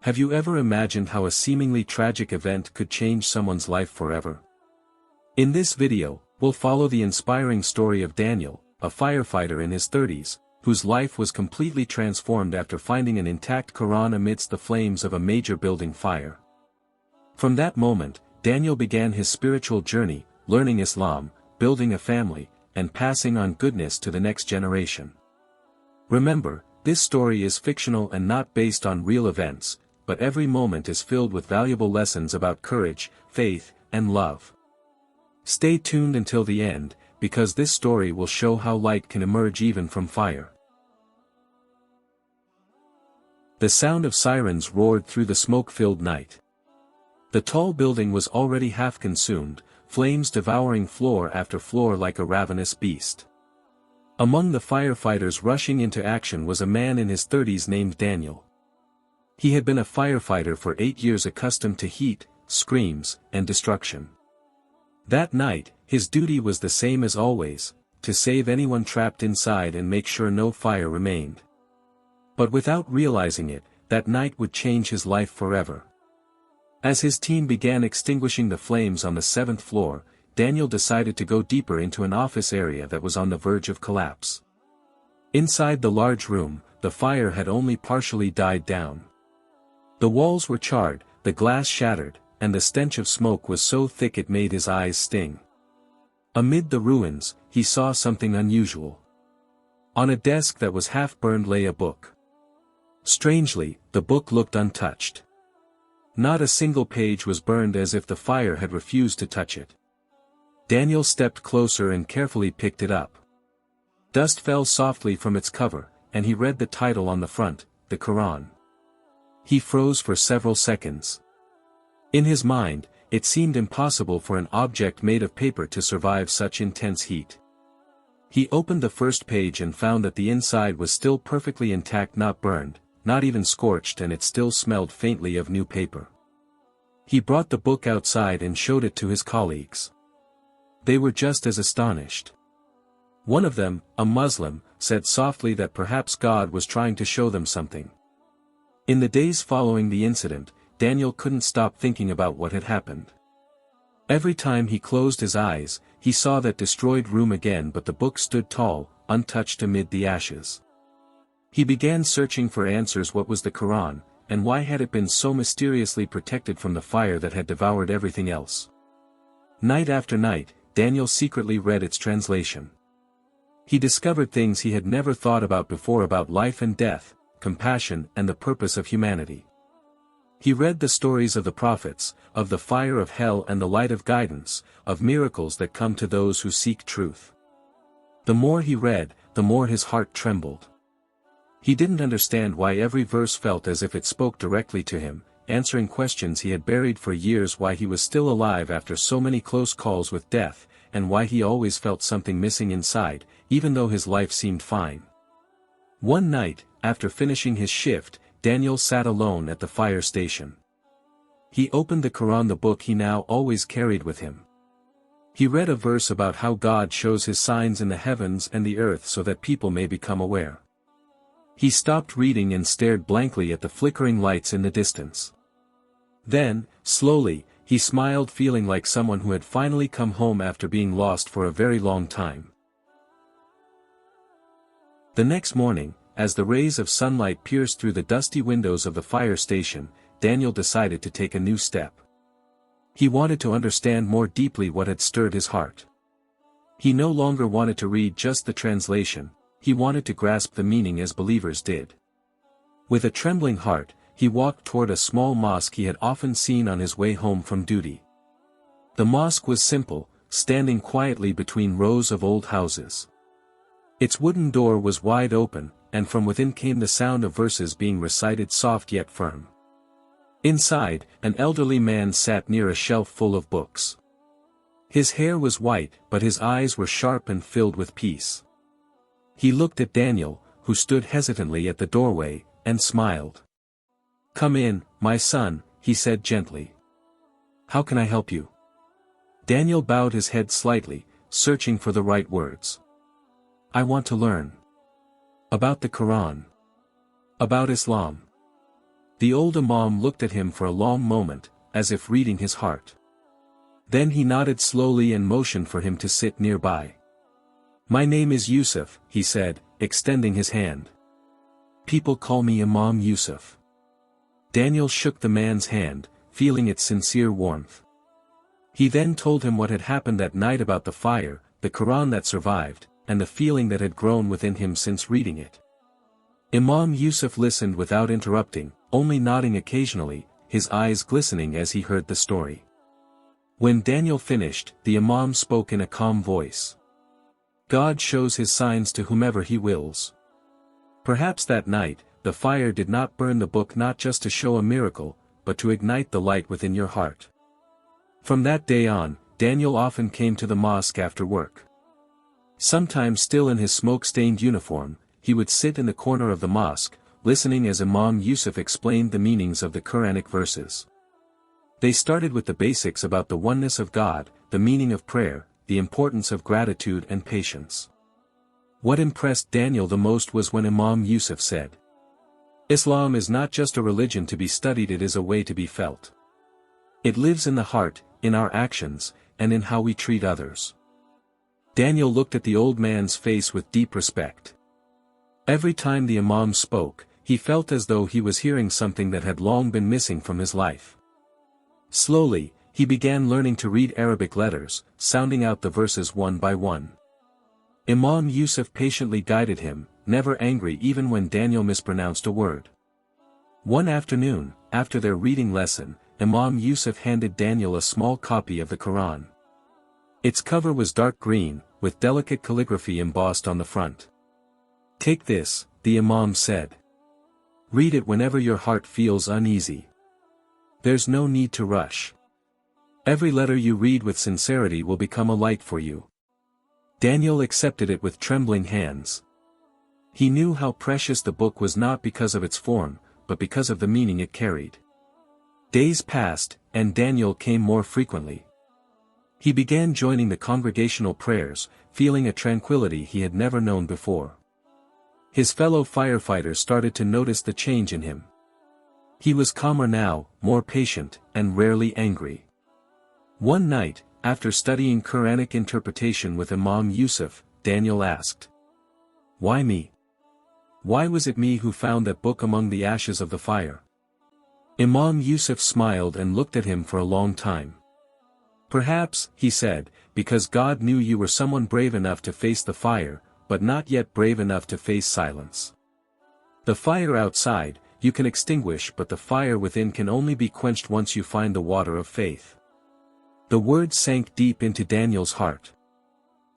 Have you ever imagined how a seemingly tragic event could change someone's life forever? In this video, we'll follow the inspiring story of Daniel, a firefighter in his 30s, whose life was completely transformed after finding an intact Quran amidst the flames of a major building fire. From that moment, Daniel began his spiritual journey, learning Islam, building a family, and passing on goodness to the next generation. Remember, this story is fictional and not based on real events, but every moment is filled with valuable lessons about courage, faith, and love. Stay tuned until the end, because this story will show how light can emerge even from fire. The sound of sirens roared through the smoke-filled night. The tall building was already half consumed, flames devouring floor after floor like a ravenous beast. Among the firefighters rushing into action was a man in his 30s named Daniel. He had been a firefighter for 8 years, accustomed to heat, screams, and destruction. That night, his duty was the same as always, to save anyone trapped inside and make sure no fire remained. But without realizing it, that night would change his life forever. As his team began extinguishing the flames on the 7th floor, Daniel decided to go deeper into an office area that was on the verge of collapse. Inside the large room, the fire had only partially died down. The walls were charred, the glass shattered, and the stench of smoke was so thick it made his eyes sting. Amid the ruins, he saw something unusual. On a desk that was half burned lay a book. Strangely, the book looked untouched. Not a single page was burned, as if the fire had refused to touch it. Daniel stepped closer and carefully picked it up. Dust fell softly from its cover, and he read the title on the front, the Quran. He froze for several seconds. In his mind, it seemed impossible for an object made of paper to survive such intense heat. He opened the first page and found that the inside was still perfectly intact, not burned, not even scorched, and it still smelled faintly of new paper. He brought the book outside and showed it to his colleagues. They were just as astonished. One of them, a Muslim, said softly that perhaps God was trying to show them something. In the days following the incident, Daniel couldn't stop thinking about what had happened. Every time he closed his eyes, he saw that destroyed room again, but the book stood tall, untouched amid the ashes. He began searching for answers. What was the Quran, and why had it been so mysteriously protected from the fire that had devoured everything else? Night after night, Daniel secretly read its translation. He discovered things he had never thought about before, about life and death, compassion, and the purpose of humanity. He read the stories of the prophets, of the fire of hell and the light of guidance, of miracles that come to those who seek truth. The more he read, the more his heart trembled. He didn't understand why every verse felt as if it spoke directly to him, answering questions he had buried for years: why he was still alive after so many close calls with death, and why he always felt something missing inside, even though his life seemed fine. One night, after finishing his shift, Daniel sat alone at the fire station. He opened the Quran, the book he now always carried with him. He read a verse about how God shows his signs in the heavens and the earth so that people may become aware. He stopped reading and stared blankly at the flickering lights in the distance. Then, slowly, he smiled, feeling like someone who had finally come home after being lost for a very long time. The next morning, as the rays of sunlight pierced through the dusty windows of the fire station, Daniel decided to take a new step. He wanted to understand more deeply what had stirred his heart. He no longer wanted to read just the translation, he wanted to grasp the meaning as believers did. With a trembling heart, he walked toward a small mosque he had often seen on his way home from duty. The mosque was simple, standing quietly between rows of old houses. Its wooden door was wide open, and from within came the sound of verses being recited, soft yet firm. Inside, an elderly man sat near a shelf full of books. His hair was white, but his eyes were sharp and filled with peace. He looked at Daniel, who stood hesitantly at the doorway, and smiled. "Come in, my son," he said gently. "How can I help you?" Daniel bowed his head slightly, searching for the right words. "I want to learn. About the Quran. About Islam." The old imam looked at him for a long moment, as if reading his heart. Then he nodded slowly and motioned for him to sit nearby. "My name is Yusuf," he said, extending his hand. "People call me Imam Yusuf." Daniel shook the man's hand, feeling its sincere warmth. He then told him what had happened that night about the fire, the Quran that survived, and the feeling that had grown within him since reading it. Imam Yusuf listened without interrupting, only nodding occasionally, his eyes glistening as he heard the story. When Daniel finished, the Imam spoke in a calm voice. "God shows his signs to whomever he wills." Perhaps that night, the fire did not burn the book not just to show a miracle, but to ignite the light within your heart. From that day on, Daniel often came to the mosque after work. Sometimes still in his smoke-stained uniform, he would sit in the corner of the mosque, listening as Imam Yusuf explained the meanings of the Quranic verses. They started with the basics about the oneness of God, the meaning of prayer, the importance of gratitude and patience. What impressed Daniel the most was when Imam Yusuf said, "Islam is not just a religion to be studied, it is a way to be felt. It lives in the heart, in our actions, and in how we treat others." Daniel looked at the old man's face with deep respect. Every time the Imam spoke, he felt as though he was hearing something that had long been missing from his life. Slowly, he began learning to read Arabic letters, sounding out the verses one by one. Imam Yusuf patiently guided him, never angry even when Daniel mispronounced a word. One afternoon, after their reading lesson, Imam Yusuf handed Daniel a small copy of the Quran. Its cover was dark green, with delicate calligraphy embossed on the front. "Take this," the Imam said. "Read it whenever your heart feels uneasy. There's no need to rush. Every letter you read with sincerity will become a light for you." Daniel accepted it with trembling hands. He knew how precious the book was not because of its form, but because of the meaning it carried. Days passed, and Daniel came more frequently. He began joining the congregational prayers, feeling a tranquility he had never known before. His fellow firefighters started to notice the change in him. He was calmer now, more patient, and rarely angry. One night, after studying Quranic interpretation with Imam Yusuf, Daniel asked, "Why me? Why was it me who found that book among the ashes of the fire?" Imam Yusuf smiled and looked at him for a long time. "Perhaps," he said, "because God knew you were someone brave enough to face the fire, but not yet brave enough to face silence. The fire outside, you can extinguish, but the fire within can only be quenched once you find the water of faith." The words sank deep into Daniel's heart.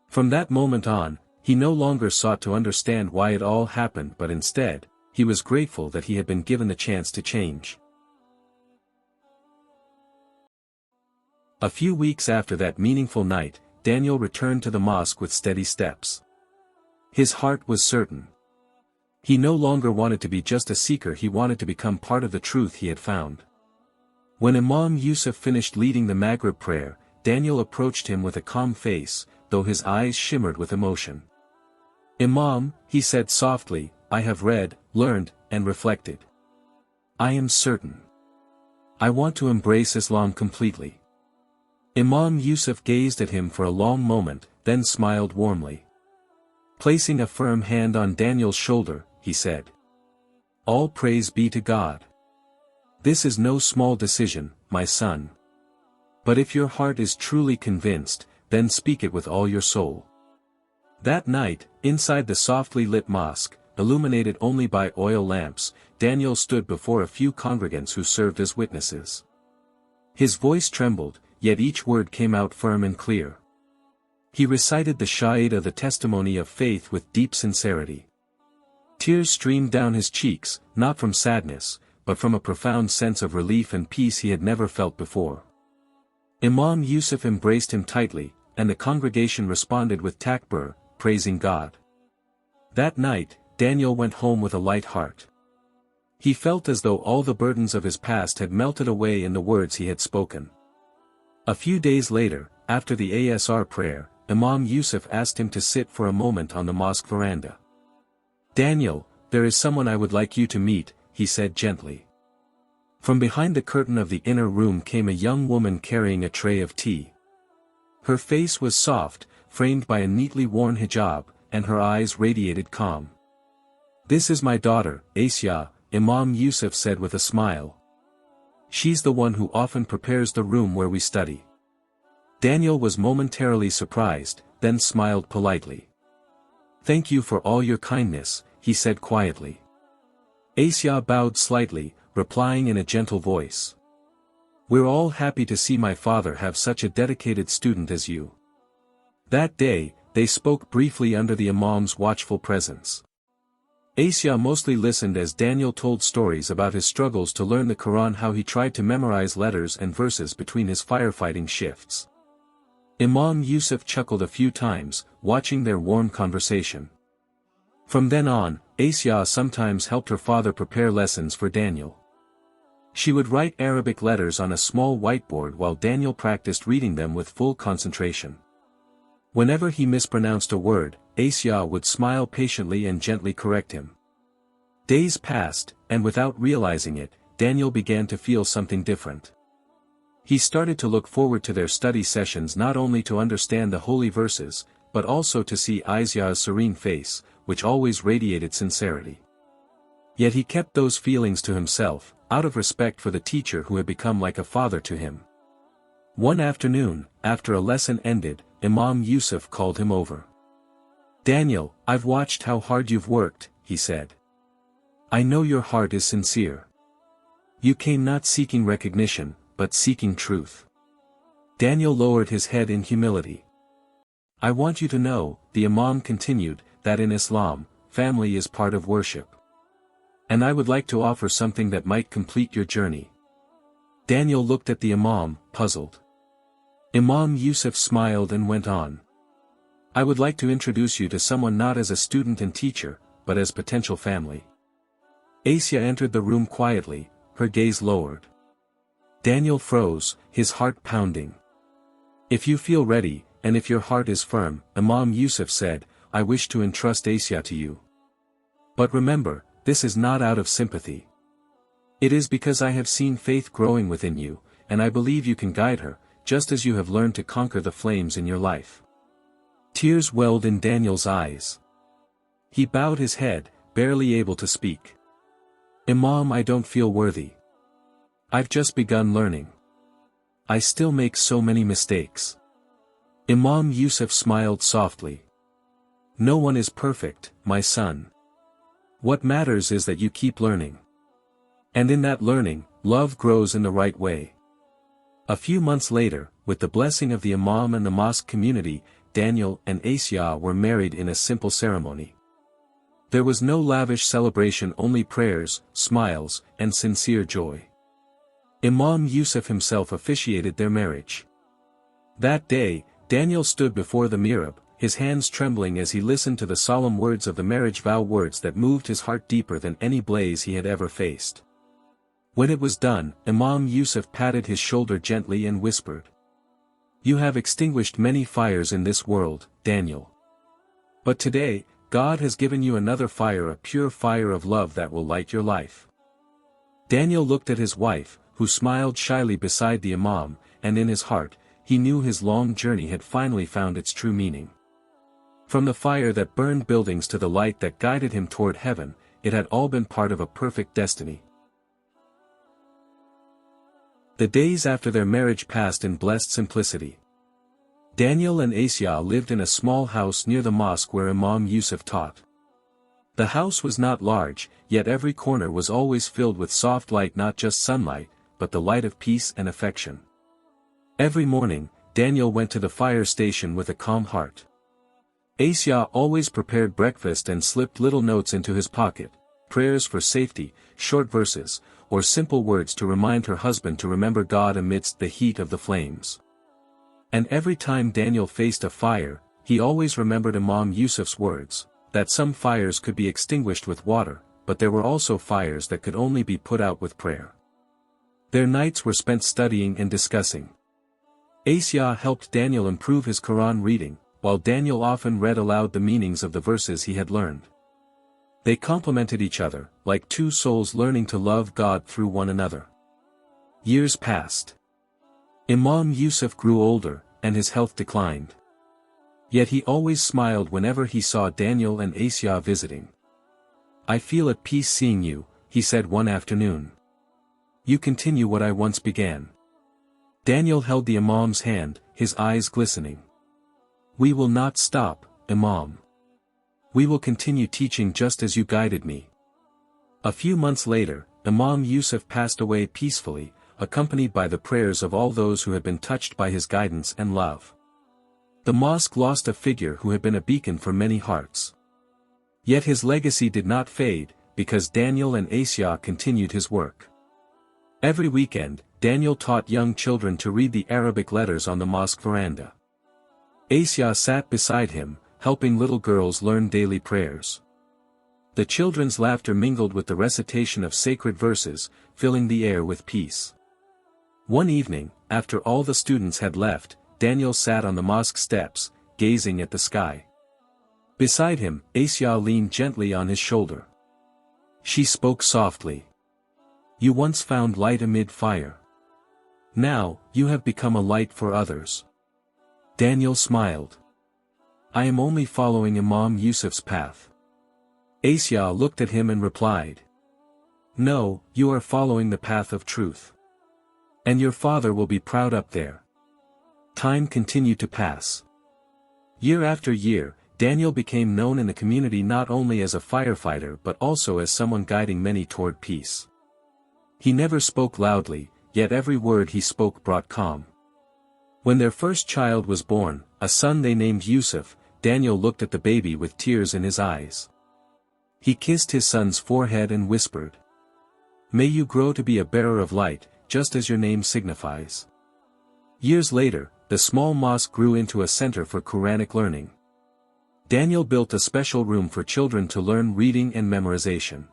From that moment on, he no longer sought to understand why it all happened, but instead, he was grateful that he had been given the chance to change. A few weeks after that meaningful night, Daniel returned to the mosque with steady steps. His heart was certain. He no longer wanted to be just a seeker, he wanted to become part of the truth he had found. When Imam Yusuf finished leading the Maghrib prayer, Daniel approached him with a calm face, though his eyes shimmered with emotion. "Imam," he said softly, "I have read, learned, and reflected. I am certain. I want to embrace Islam completely." Imam Yusuf gazed at him for a long moment, then smiled warmly. Placing a firm hand on Daniel's shoulder, he said, "All praise be to God. This is no small decision, my son. But if your heart is truly convinced, then speak it with all your soul." That night, inside the softly lit mosque, illuminated only by oil lamps, Daniel stood before a few congregants who served as witnesses. His voice trembled, yet each word came out firm and clear. He recited the Shahada, the testimony of faith, with deep sincerity. Tears streamed down his cheeks, not from sadness, but from a profound sense of relief and peace he had never felt before. Imam Yusuf embraced him tightly, and the congregation responded with takbir, praising God. That night, Daniel went home with a light heart. He felt as though all the burdens of his past had melted away in the words he had spoken. A few days later, after the Asr prayer, Imam Yusuf asked him to sit for a moment on the mosque veranda. "Daniel, there is someone I would like you to meet," he said gently. From behind the curtain of the inner room came a young woman carrying a tray of tea. Her face was soft, framed by a neatly worn hijab, and her eyes radiated calm. "This is my daughter, Aisyah," Imam Yusuf said with a smile. "She's the one who often prepares the room where we study." Daniel was momentarily surprised, then smiled politely. "Thank you for all your kindness," he said quietly. Aisyah bowed slightly, replying in a gentle voice. "We're all happy to see my father have such a dedicated student as you." That day, they spoke briefly under the imam's watchful presence. Aisyah mostly listened as Daniel told stories about his struggles to learn the Quran, how he tried to memorize letters and verses between his firefighting shifts. Imam Yusuf chuckled a few times, watching their warm conversation. From then on, Aisyah sometimes helped her father prepare lessons for Daniel. She would write Arabic letters on a small whiteboard while Daniel practiced reading them with full concentration. Whenever he mispronounced a word, Aisyah would smile patiently and gently correct him. Days passed, and without realizing it, Daniel began to feel something different. He started to look forward to their study sessions, not only to understand the holy verses, but also to see Aisyah's serene face, which always radiated sincerity. Yet he kept those feelings to himself, out of respect for the teacher who had become like a father to him. One afternoon, after a lesson ended, Imam Yusuf called him over. "Daniel, I've watched how hard you've worked," he said. "I know your heart is sincere. You came not seeking recognition, but seeking truth." Daniel lowered his head in humility. "I want you to know," the Imam continued, "that in Islam, family is part of worship. And I would like to offer something that might complete your journey." Daniel looked at the Imam, puzzled. Imam Yusuf smiled and went on. "I would like to introduce you to someone not as a student and teacher, but as potential family." Aisyah entered the room quietly, her gaze lowered. Daniel froze, his heart pounding. "If you feel ready, and if your heart is firm," Imam Yusuf said, "I wish to entrust Aisyah to you. But remember, this is not out of sympathy. It is because I have seen faith growing within you, and I believe you can guide her, just as you have learned to conquer the flames in your life." Tears welled in Daniel's eyes. He bowed his head, barely able to speak. "Imam, I don't feel worthy. I've just begun learning. I still make so many mistakes." Imam Yusuf smiled softly. "No one is perfect, my son. What matters is that you keep learning. And in that learning, love grows in the right way." A few months later, with the blessing of the Imam and the mosque community, Daniel and Aisyah were married in a simple ceremony. There was no lavish celebration, only prayers, smiles, and sincere joy. Imam Yusuf himself officiated their marriage. That day, Daniel stood before the mihrab, his hands trembling as he listened to the solemn words of the marriage vow, words that moved his heart deeper than any blaze he had ever faced. When it was done, Imam Yusuf patted his shoulder gently and whispered, "You have extinguished many fires in this world, Daniel. But today, God has given you another fire, a pure fire of love that will light your life." Daniel looked at his wife, who smiled shyly beside the Imam, and in his heart, he knew his long journey had finally found its true meaning. From the fire that burned buildings to the light that guided him toward heaven, it had all been part of a perfect destiny. The days after their marriage passed in blessed simplicity. Daniel and Aisyah lived in a small house near the mosque where Imam Yusuf taught. The house was not large, yet every corner was always filled with soft light, not just sunlight, but the light of peace and affection. Every morning, Daniel went to the fire station with a calm heart. Aisyah always prepared breakfast and slipped little notes into his pocket, prayers for safety, short verses, or simple words to remind her husband to remember God amidst the heat of the flames. And every time Daniel faced a fire, he always remembered Imam Yusuf's words, that some fires could be extinguished with water, but there were also fires that could only be put out with prayer. Their nights were spent studying and discussing. Aisyah helped Daniel improve his Quran reading, while Daniel often read aloud the meanings of the verses he had learned. They complemented each other, like two souls learning to love God through one another. Years passed. Imam Yusuf grew older, and his health declined. Yet he always smiled whenever he saw Daniel and Aisyah visiting. "I feel at peace seeing you," he said one afternoon. "You continue what I once began." Daniel held the imam's hand, his eyes glistening. "We will not stop, Imam. We will continue teaching just as you guided me." A few months later, Imam Yusuf passed away peacefully, accompanied by the prayers of all those who had been touched by his guidance and love. The mosque lost a figure who had been a beacon for many hearts. Yet his legacy did not fade, because Daniel and Aisyah continued his work. Every weekend, Daniel taught young children to read the Arabic letters on the mosque veranda. Aisyah sat beside him, helping little girls learn daily prayers. The children's laughter mingled with the recitation of sacred verses, filling the air with peace. One evening, after all the students had left, Daniel sat on the mosque steps, gazing at the sky. Beside him, Aisyah leaned gently on his shoulder. She spoke softly. "You once found light amid fire. Now, you have become a light for others." Daniel smiled. "I am only following Imam Yusuf's path." Aisyah looked at him and replied, "No, you are following the path of truth. And your father will be proud up there." Time continued to pass. Year after year, Daniel became known in the community not only as a firefighter but also as someone guiding many toward peace. He never spoke loudly, yet every word he spoke brought calm. When their first child was born, a son they named Yusuf, Daniel looked at the baby with tears in his eyes. He kissed his son's forehead and whispered, "May you grow to be a bearer of light, just as your name signifies." Years later, the small mosque grew into a center for Quranic learning. Daniel built a special room for children to learn reading and memorization.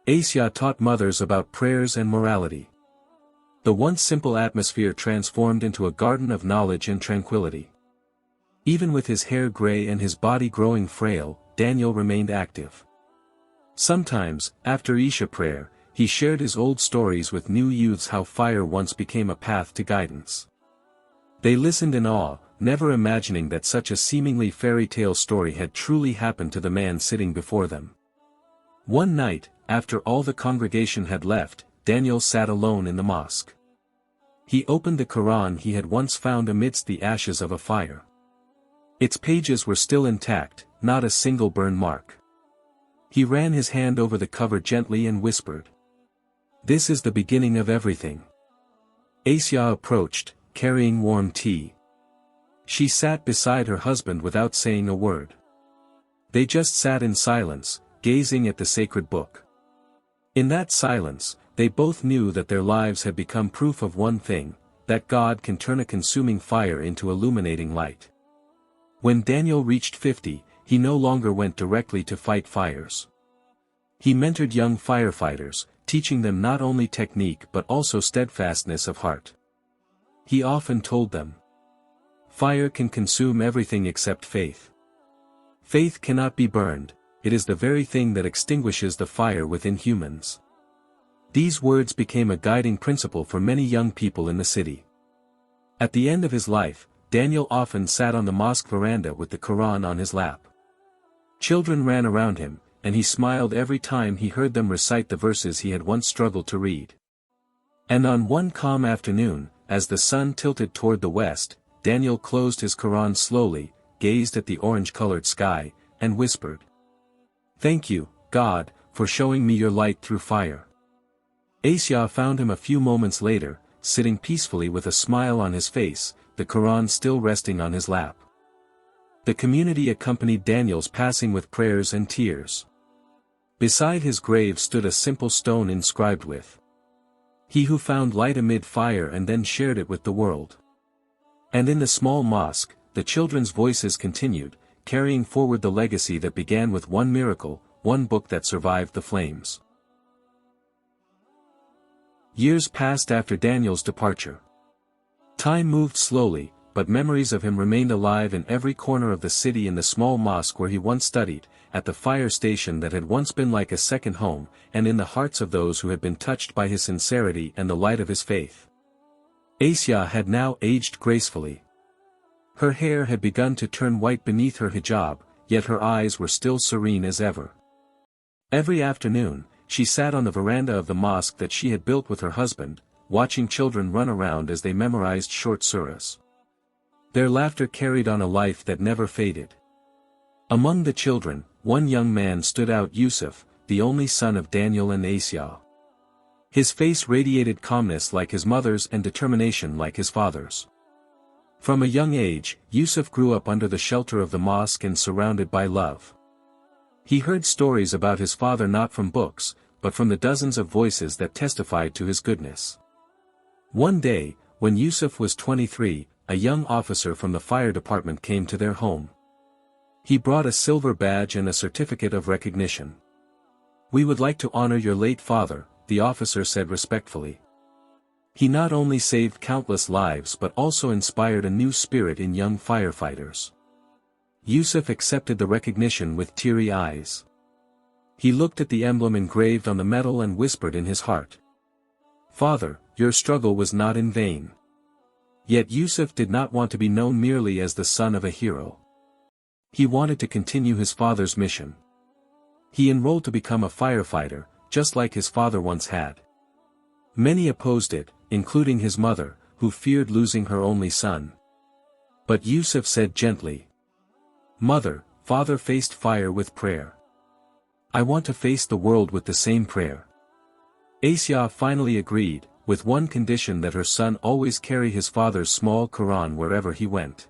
Aisyah taught mothers about prayers and morality. The once simple atmosphere transformed into a garden of knowledge and tranquility. Even with his hair gray and his body growing frail, Daniel remained active. Sometimes, after Isha prayer, he shared his old stories with new youths how fire once became a path to guidance. They listened in awe, never imagining that such a seemingly fairy tale story had truly happened to the man sitting before them. One night, after all the congregation had left, Daniel sat alone in the mosque. He opened the Quran he had once found amidst the ashes of a fire. Its pages were still intact, not a single burn mark. He ran his hand over the cover gently and whispered, "This is the beginning of everything." Aisyah approached, carrying warm tea. She sat beside her husband without saying a word. They just sat in silence, gazing at the sacred book. In that silence, they both knew that their lives had become proof of one thing, that God can turn a consuming fire into illuminating light. When Daniel reached 50, he no longer went directly to fight fires. He mentored young firefighters, teaching them not only technique but also steadfastness of heart. He often told them, "Fire can consume everything except faith. Faith cannot be burned, it is the very thing that extinguishes the fire within humans." These words became a guiding principle for many young people in the city. At the end of his life, Daniel often sat on the mosque veranda with the Quran on his lap. Children ran around him, and he smiled every time he heard them recite the verses he had once struggled to read. And on one calm afternoon, as the sun tilted toward the west, Daniel closed his Quran slowly, gazed at the orange-colored sky, and whispered, "Thank you, God, for showing me your light through fire." Aisyah found him a few moments later, sitting peacefully with a smile on his face, the Quran still resting on his lap. The community accompanied Daniel's passing with prayers and tears. Beside his grave stood a simple stone inscribed with, "He who found light amid fire and then shared it with the world." And in the small mosque, the children's voices continued, carrying forward the legacy that began with one miracle, one book that survived the flames. Years passed after Daniel's departure. Time moved slowly, but memories of him remained alive in every corner of the city and the small mosque where he once studied, at the fire station that had once been like a second home, and in the hearts of those who had been touched by his sincerity and the light of his faith. Aisyah had now aged gracefully. Her hair had begun to turn white beneath her hijab, yet her eyes were still serene as ever. Every afternoon, she sat on the veranda of the mosque that she had built with her husband, watching children run around as they memorized short surahs. Their laughter carried on a life that never faded. Among the children, one young man stood out: Yusuf, the only son of Daniel and Aisyah. His face radiated calmness like his mother's and determination like his father's. From a young age, Yusuf grew up under the shelter of the mosque and surrounded by love. He heard stories about his father not from books, but from the dozens of voices that testified to his goodness. One day, when Yusuf was 23, a young officer from the fire department came to their home. He brought a silver badge and a certificate of recognition. "We would like to honor your late father," the officer said respectfully. "He not only saved countless lives but also inspired a new spirit in young firefighters." Yusuf accepted the recognition with teary eyes. He looked at the emblem engraved on the metal and whispered in his heart, "Father, your struggle was not in vain." Yet Yusuf did not want to be known merely as the son of a hero. He wanted to continue his father's mission. He enrolled to become a firefighter, just like his father once had. Many opposed it, including his mother, who feared losing her only son. But Yusuf said gently, "Mother, father faced fire with prayer. I want to face the world with the same prayer." Aisyah finally agreed, with one condition: that her son always carry his father's small Quran wherever he went.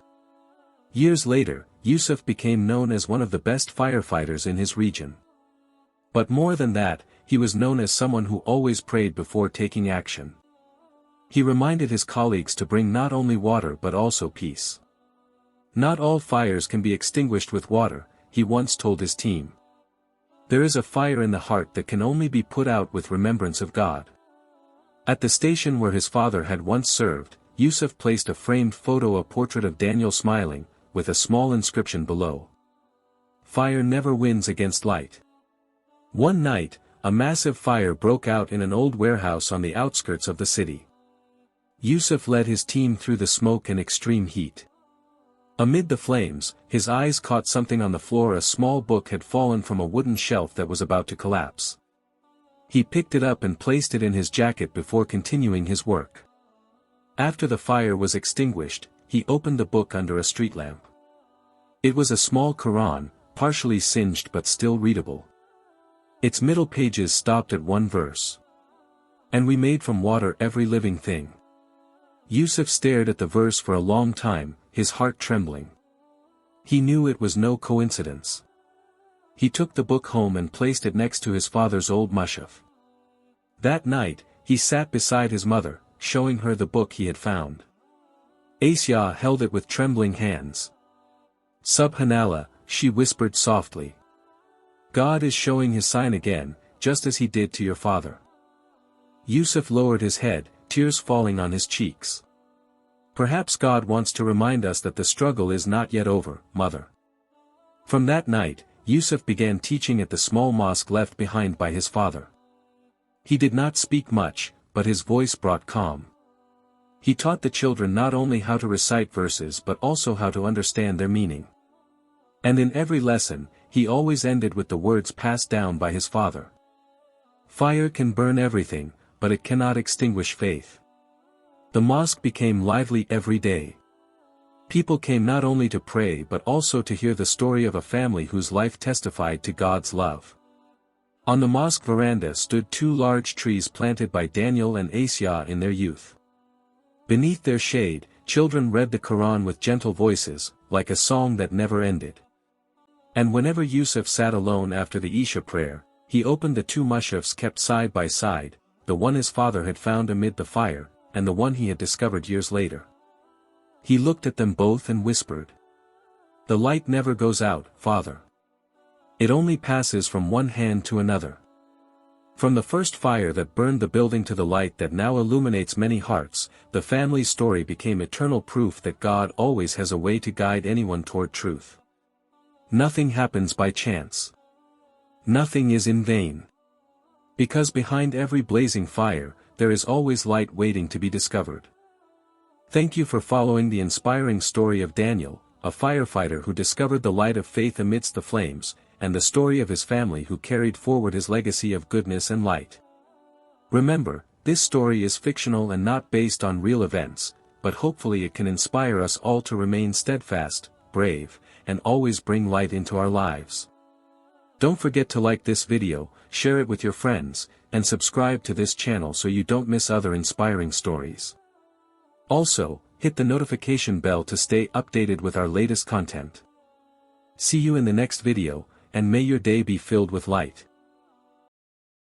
Years later, Yusuf became known as one of the best firefighters in his region. But more than that, he was known as someone who always prayed before taking action. He reminded his colleagues to bring not only water but also peace. "Not all fires can be extinguished with water," he once told his team. "There is a fire in the heart that can only be put out with remembrance of God." At the station where his father had once served, Yusuf placed a framed photo, a portrait of Daniel smiling, with a small inscription below. "Fire never wins against light." One night, a massive fire broke out in an old warehouse on the outskirts of the city. Yusuf led his team through the smoke and extreme heat. Amid the flames, his eyes caught something on the floor. A small book had fallen from a wooden shelf that was about to collapse. He picked it up and placed it in his jacket before continuing his work. After the fire was extinguished, he opened the book under a street lamp. It was a small Quran, partially singed but still readable. Its middle pages stopped at one verse. "And we made from water every living thing." Yusuf stared at the verse for a long time, his heart trembling. He knew it was no coincidence. He took the book home and placed it next to his father's old mushaf. That night, he sat beside his mother, showing her the book he had found. Aisyah held it with trembling hands. "Subhanallah," she whispered softly. "God is showing his sign again, just as he did to your father." Yusuf lowered his head, tears falling on his cheeks. "Perhaps God wants to remind us that the struggle is not yet over, mother." From that night, Yusuf began teaching at the small mosque left behind by his father. He did not speak much, but his voice brought calm. He taught the children not only how to recite verses but also how to understand their meaning. And in every lesson, he always ended with the words passed down by his father. "Fire can burn everything, but it cannot extinguish faith." The mosque became lively every day. People came not only to pray but also to hear the story of a family whose life testified to God's love. On the mosque veranda stood two large trees planted by Daniel and Aisyah in their youth. Beneath their shade, children read the Quran with gentle voices, like a song that never ended. And whenever Yusuf sat alone after the Isha prayer, he opened the two mushafs kept side by side, the one his father had found amid the fire, and the one he had discovered years later. He looked at them both and whispered, "The light never goes out, Father. It only passes from one hand to another." From the first fire that burned the building to the light that now illuminates many hearts, the family's story became eternal proof that God always has a way to guide anyone toward truth. Nothing happens by chance. Nothing is in vain. Because behind every blazing fire, there is always light waiting to be discovered. Thank you for following the inspiring story of Daniel, a firefighter who discovered the light of faith amidst the flames, and the story of his family who carried forward his legacy of goodness and light. Remember, this story is fictional and not based on real events, but hopefully it can inspire us all to remain steadfast, brave, and always bring light into our lives. Don't forget to like this video, share it with your friends, and subscribe to this channel so you don't miss other inspiring stories. Also, hit the notification bell to stay updated with our latest content. See you in the next video, and may your day be filled with light.